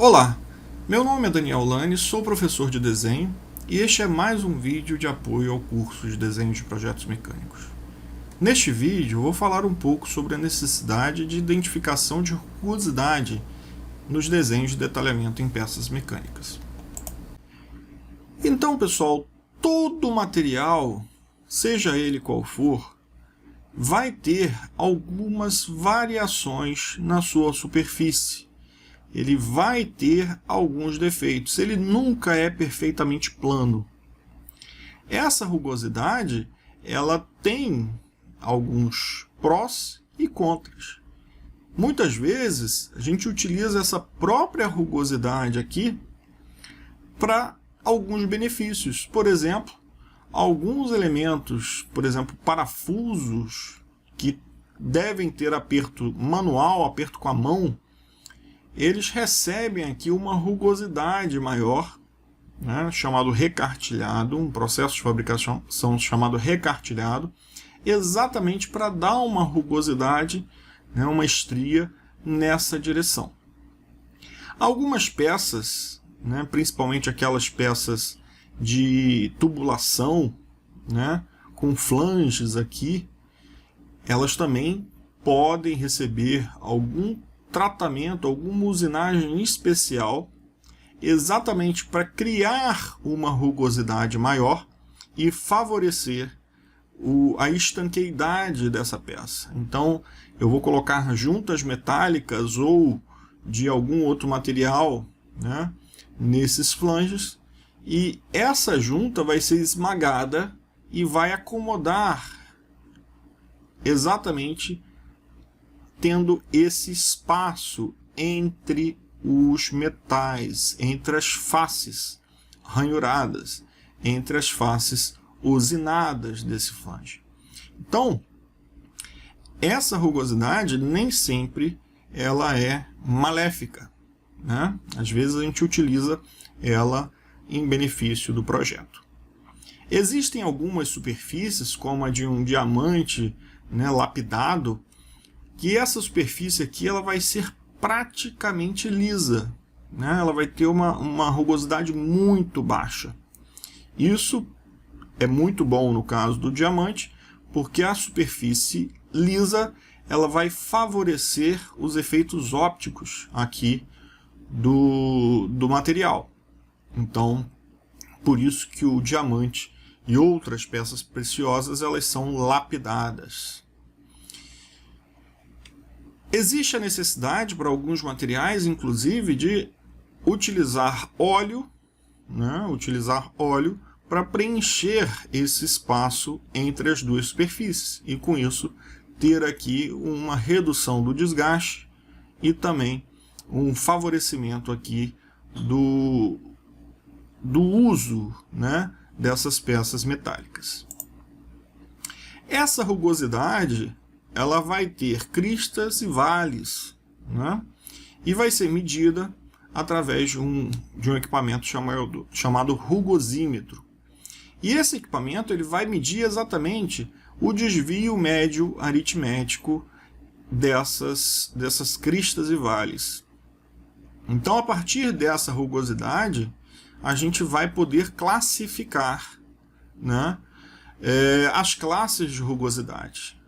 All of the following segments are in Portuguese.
Olá, meu nome é Daniel Lane, sou professor de desenho e este é mais um vídeo de apoio ao curso de desenho de projetos mecânicos. Neste vídeo vou falar um pouco sobre a necessidade de identificação de rugosidade nos desenhos de detalhamento em peças mecânicas. Então, pessoal, todo material, seja ele qual for, vai ter algumas variações na sua superfície. Ele vai ter alguns defeitos, ele nunca é perfeitamente plano. Essa rugosidade, ela tem alguns prós e contras. Muitas vezes, a gente utiliza essa própria rugosidade aqui para alguns benefícios. Por exemplo, alguns elementos, por exemplo, parafusos, que devem ter aperto manual, aperto com a mão, eles recebem aqui uma rugosidade maior, né, chamado recartilhado, um processo de fabricação chamado recartilhado, exatamente para dar uma rugosidade, né, uma estria nessa direção. Algumas peças, né, principalmente aquelas peças de tubulação, né, com flanges aqui, elas também podem receber algum tratamento, alguma usinagem especial, exatamente para criar uma rugosidade maior e favorecer a estanqueidade dessa peça. Então, eu vou colocar juntas metálicas ou de algum outro material, né, nesses flanges, e essa junta vai ser esmagada e vai acomodar exatamente tendo esse espaço entre os metais, entre as faces ranhuradas, entre as faces usinadas desse flange. Então, essa rugosidade nem sempre ela é maléfica, né? Às vezes a gente utiliza ela em benefício do projeto. Existem algumas superfícies, como a de um diamante, né, lapidado, que essa superfície aqui ela vai ser praticamente lisa, né? Ela vai ter uma rugosidade muito baixa. Isso é muito bom no caso do diamante, porque a superfície lisa ela vai favorecer os efeitos ópticos aqui do material. Então, por isso que o diamante e outras peças preciosas elas são lapidadas. Existe a necessidade para alguns materiais, inclusive, de utilizar óleo, né? Utilizar óleo para preencher esse espaço entre as duas superfícies. E com isso, ter aqui uma redução do desgaste e também um favorecimento aqui do uso, né, dessas peças metálicas. Essa rugosidade ela vai ter cristas e vales, né? E vai ser medida através de um equipamento chamado rugosímetro. E esse equipamento ele vai medir exatamente o desvio médio aritmético dessas cristas e vales. Então, a partir dessa rugosidade, a gente vai poder classificar, né, as classes de rugosidade.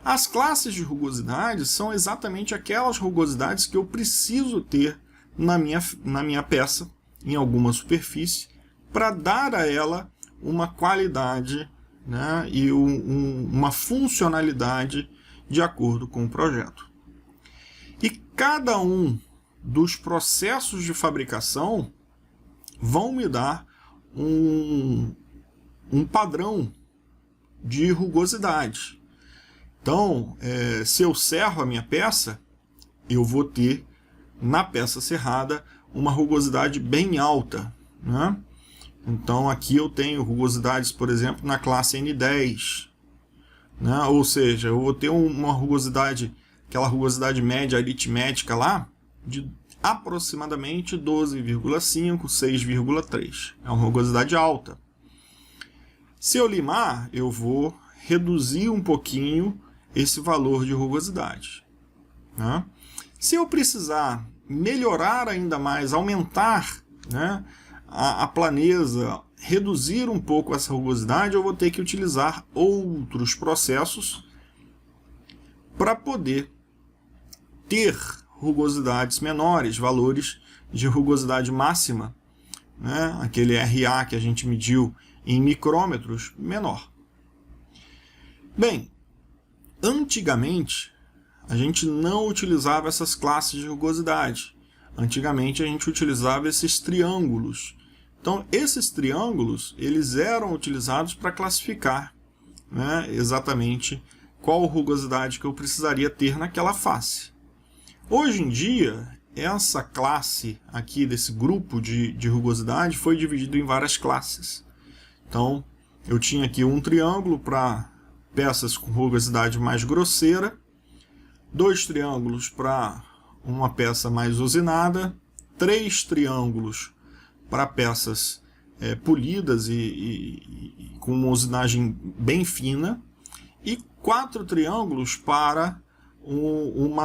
As classes de rugosidade são exatamente aquelas rugosidades que eu preciso ter na minha peça, em alguma superfície, para dar a ela uma qualidade, né, e uma funcionalidade de acordo com o projeto. E cada um dos processos de fabricação vão me dar um padrão de rugosidade. Então, se eu serro a minha peça, eu vou ter, na peça serrada, uma rugosidade bem alta, né? Então, aqui eu tenho rugosidades, por exemplo, na classe N10. Né? Ou seja, eu vou ter uma rugosidade, aquela rugosidade média aritmética lá, de aproximadamente 12,5, 6,3. É uma rugosidade alta. Se eu limar, eu vou reduzir um pouquinho esse valor de rugosidade, né? Se eu precisar melhorar ainda mais, aumentar, né, a planeza, reduzir um pouco essa rugosidade, eu vou ter que utilizar outros processos para poder ter rugosidades menores, valores de rugosidade máxima, né, aquele RA que a gente mediu em micrômetros, menor. Bem, antigamente a gente não utilizava essas classes de rugosidade. Antigamente a gente utilizava esses triângulos. Então esses triângulos eles eram utilizados para classificar, né, exatamente qual rugosidade que eu precisaria ter naquela face. Hoje em dia, essa classe aqui desse grupo de rugosidade foi dividido em várias classes. Então, eu tinha aqui um triângulo para peças com rugosidade mais grosseira, 2 triângulos para uma peça mais usinada, 3 triângulos para peças polidas e com uma usinagem bem fina, e 4 triângulos para um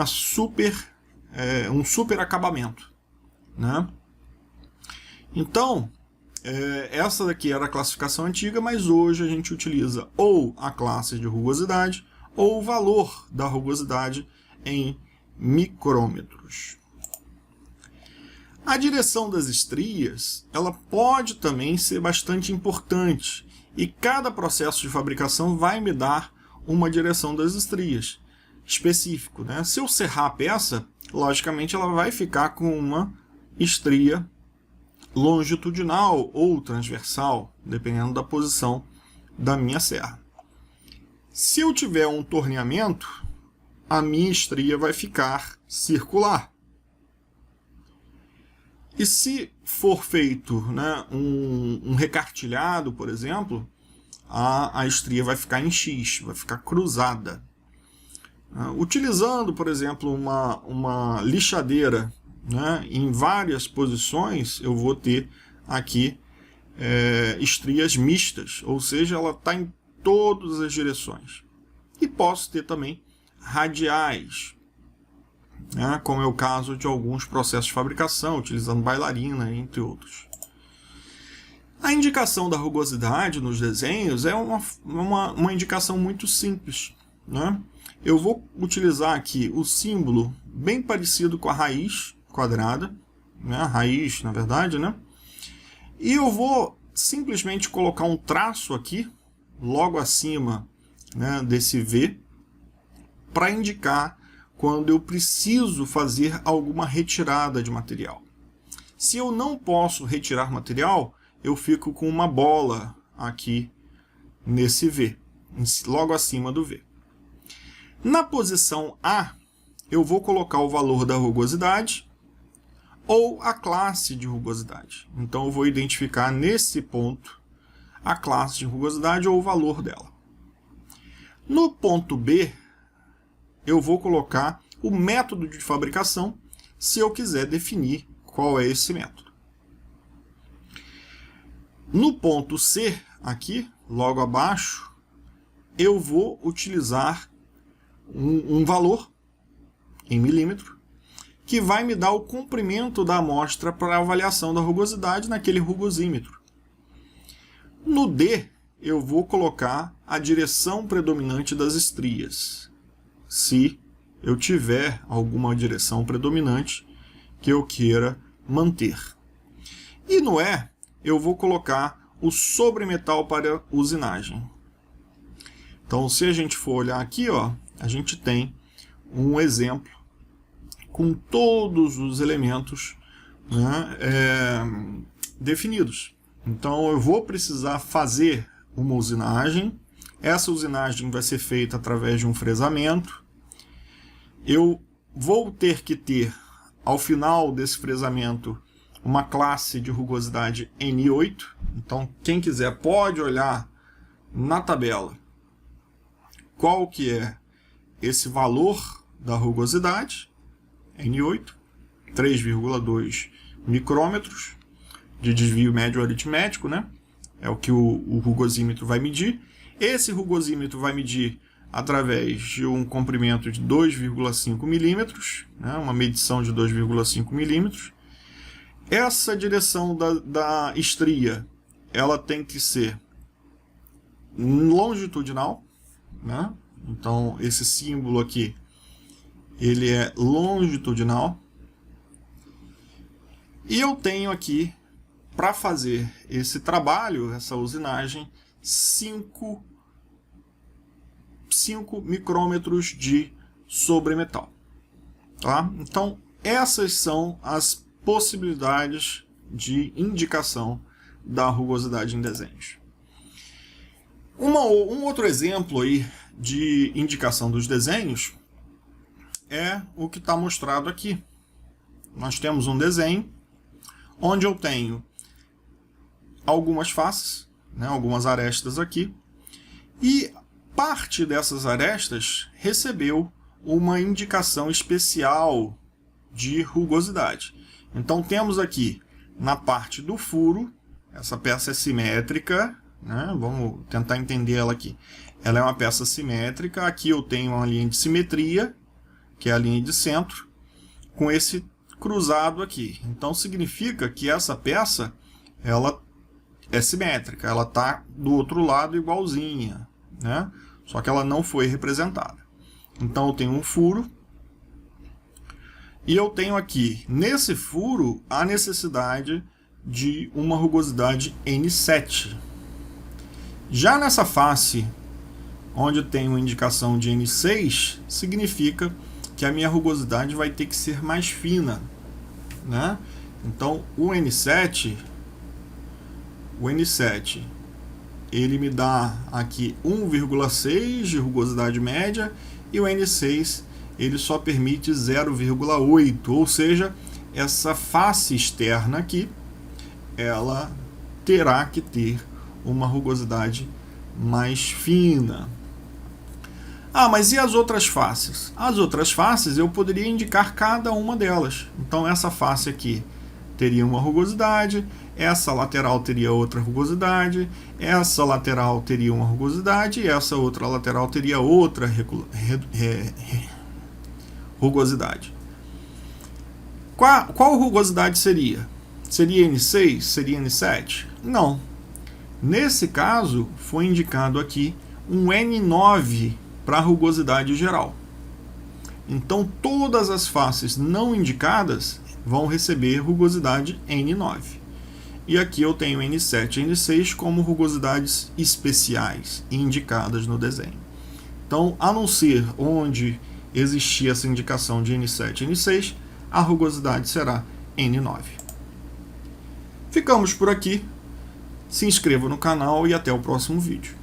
super acabamento, né? Então, essa daqui era a classificação antiga, mas hoje a gente utiliza ou a classe de rugosidade ou o valor da rugosidade em micrômetros. A direção das estrias, ela pode também ser bastante importante, e cada processo de fabricação vai me dar uma direção das estrias específico, né? Se eu serrar a peça, logicamente ela vai ficar com uma estria longitudinal ou transversal, dependendo da posição da minha serra. Se eu tiver um torneamento, a minha estria vai ficar circular. E se for feito, né, um recartilhado, por exemplo, a estria vai ficar em X, vai ficar cruzada. Utilizando, por exemplo, uma lixadeira, né, em várias posições, eu vou ter aqui estrias mistas, ou seja, ela está em todas as direções. E posso ter também radiais, né, como é o caso de alguns processos de fabricação, utilizando bailarina, entre outros. A indicação da rugosidade nos desenhos é uma indicação muito simples, né? Eu vou utilizar aqui o símbolo bem parecido com a raiz quadrada, né? A raiz, na verdade, né? E eu vou simplesmente colocar um traço aqui, logo acima, né, desse V, para indicar quando eu preciso fazer alguma retirada de material. Se eu não posso retirar material, eu fico com uma bola aqui nesse V, logo acima do V. Na posição A, eu vou colocar o valor da rugosidade ou a classe de rugosidade. Então eu vou identificar nesse ponto a classe de rugosidade ou o valor dela. No ponto B, eu vou colocar o método de fabricação, se eu quiser definir qual é esse método. No ponto C, aqui, logo abaixo, eu vou utilizar um valor em milímetro, que vai me dar o comprimento da amostra para avaliação da rugosidade naquele rugosímetro. No D, eu vou colocar a direção predominante das estrias, se eu tiver alguma direção predominante que eu queira manter. E no E, eu vou colocar o sobremetal para usinagem. Então, se a gente for olhar aqui, ó, a gente tem um exemplo com todos os elementos, né, definidos. Então, eu vou precisar fazer uma usinagem. Essa usinagem vai ser feita através de um fresamento. Eu vou ter que ter, ao final desse fresamento, uma classe de rugosidade N8. Então, quem quiser pode olhar na tabela qual que é esse valor da rugosidade, N8, 3,2 micrômetros de desvio médio aritmético, né? É o que o rugosímetro vai medir. Esse rugosímetro vai medir através de um comprimento de 2,5 milímetros, né, uma medição de 2,5 milímetros. Essa direção da estria, ela tem que ser longitudinal, né? Então esse símbolo aqui, ele é longitudinal. E eu tenho aqui, para fazer esse trabalho, essa usinagem, 5 micrômetros de sobremetal. Tá? Então, essas são as possibilidades de indicação da rugosidade em desenhos. Um outro exemplo aí de indicação dos desenhos é o que está mostrado aqui. Nós temos um desenho onde eu tenho algumas faces, né, algumas arestas aqui, e parte dessas arestas recebeu uma indicação especial de rugosidade. Então temos aqui na parte do furo, essa peça é simétrica, né? Vamos tentar entender ela aqui. Ela é uma peça simétrica, aqui eu tenho uma linha de simetria, que é a linha de centro, com esse cruzado aqui. Então significa que essa peça, ela é simétrica, ela está do outro lado igualzinha, né? Só que ela não foi representada. Então eu tenho um furo, e eu tenho aqui, nesse furo, a necessidade de uma rugosidade N7. Já nessa face, onde tem uma indicação de N6, significa que a minha rugosidade vai ter que ser mais fina, né? Então o N7, ele me dá aqui 1,6 de rugosidade média, e o N6 ele só permite 0,8, ou seja, essa face externa aqui, ela terá que ter uma rugosidade mais fina. Ah, mas e as outras faces? As outras faces eu poderia indicar cada uma delas. Então essa face aqui teria uma rugosidade, essa lateral teria outra rugosidade, essa lateral teria uma rugosidade, e essa outra lateral teria outra rugosidade. Qual rugosidade seria? Seria N6? Seria N7? Não. Nesse caso, foi indicado aqui um N9 para a rugosidade geral. Então, todas as faces não indicadas vão receber rugosidade N9. E aqui eu tenho N7 e N6 como rugosidades especiais indicadas no desenho. Então, a não ser onde existir essa indicação de N7 e N6, a rugosidade será N9. Ficamos por aqui. Se inscreva no canal e até o próximo vídeo.